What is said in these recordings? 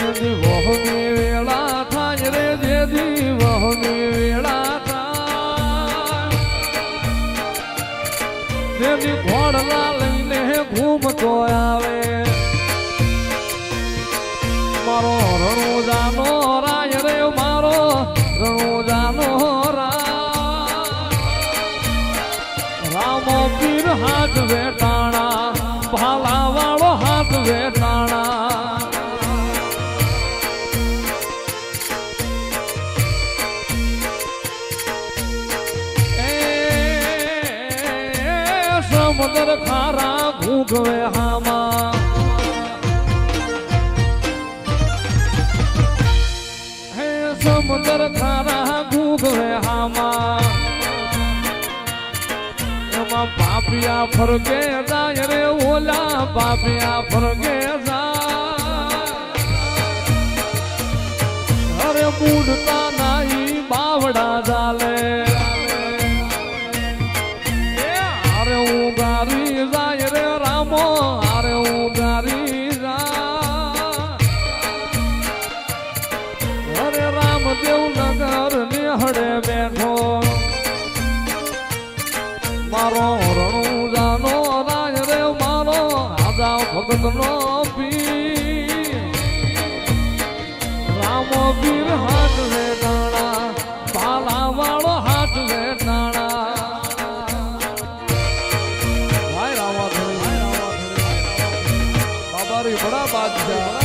જેદી વહની વેળા થાય રે જેદી વહની વેળા થાય જેદી ઘોડલા લઈને ઘૂમતો આવે મારો રણુજાનો રાય રે મારો રણુજાનો રામો પીર હાથ વેટાણા ભાલા વાળો હાથ વેટાણા સમુદ્ર ખારા ઘૂંઘવે હામાં હે સમુદ્ર ખારા ઘૂંઘવે હામાં એમાં પાપિયા ફરકે જાય રે ઓલા પાપિયા ફરકે જાય અરે મૂડતા નાઈ બાવડા ચાલે ઉગારી જાય રે રામો અરે ઉગારી જાય અરે રામદેવ નગર નિહળે બેઠો મારો રણુજાનો રાજ રે મારો આજા ભગત નો પીર રામો પીર હાથ વેટાણા પાલા વાળો હાથ વેટાણા बड़ा बादशाह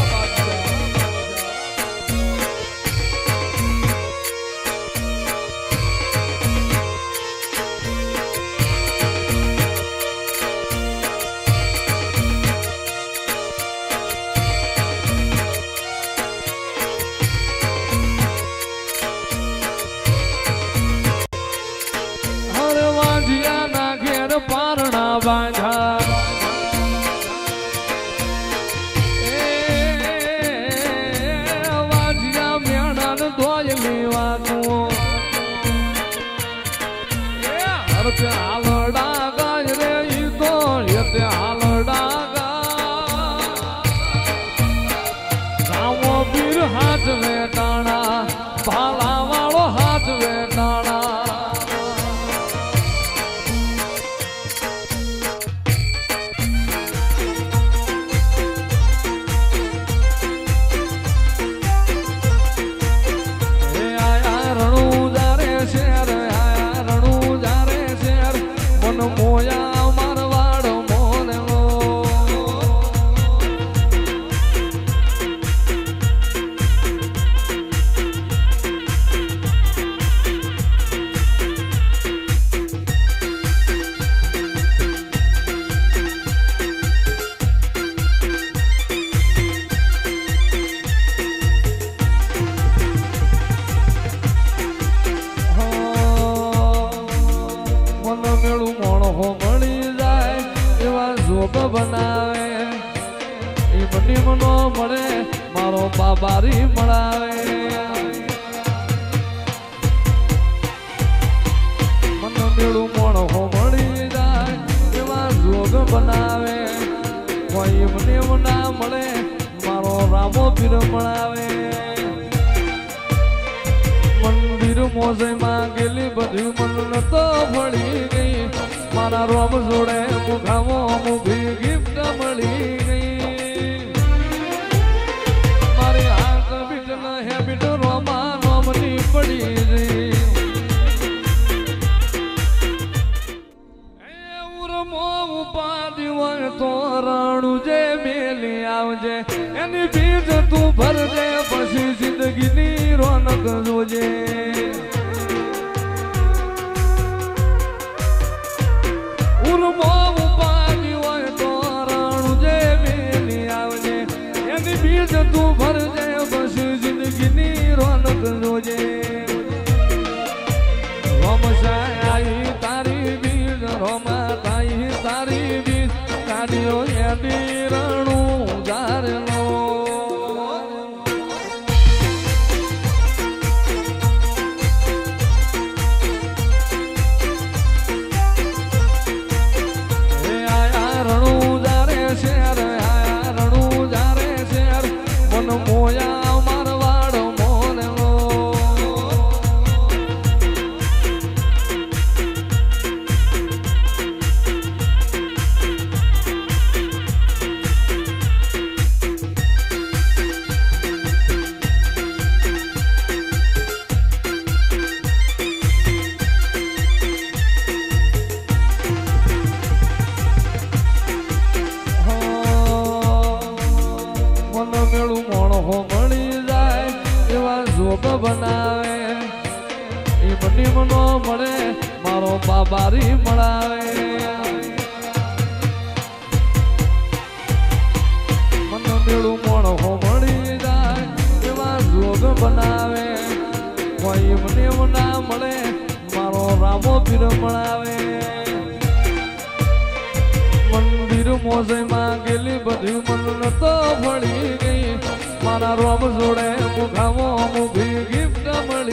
हर वाजिया ना घेर पारणा बांधा હાલડા ગાય રે ઈ તો યતે હાલડા ગા રામો પીર હાથ વેટાણા ભાલા વાળો હાથ વેટાણા મોયા મારવાડ મોનલો મેળું મોણો મળી જાય એવા જોગ બનાવે એ મની મનો મળે મારો બાબારી મળાવે મન મેળું મોણો મળી જાય એવા જોગ બનાવે કોઈ મને ના મળે મારો રામો પીર મળાવે મંદિર મોજે માં ગેલી બધી મન તો ભળી ગઈ મારા રોમ જોડે મુખામો મુખી ગિફ્ટ મળી ગઈ મારી હાથ બીટ ન હેબિટ રોમા રોમની પડી ગઈ ઉરમો ઉપાધિ હોય તો રાણું જે મેલી આવજે એની બીજ તું ભરજે પછી જિંદગીની રોનક જોજે ઉરમો ઉપાધિ હોય તો રાણું જે મેલી આવજે એની બીજ તું ભરજે પછી જિંદગીની રોનક જોજે રોમશાઈ તારી બીજ રોમા તાઈ તારી બીજ કાઢ્યો એની રણું જારેલો મોયા મોણો મળી જાય એવા જોગ બનાવે એ મને મનો મળે મારો બાબારી મળાવે મન મેળું મોણો મળી જાય એવા જોગ બનાવે કોઈ મને ના મળે મારો રામો પીર મળાવે મંદિર મોજમાં ગયેલી બધી મન તો ભળી ગઈ મારા રોમ જોડે મુખામો મુખી ગિફ્ટ મળી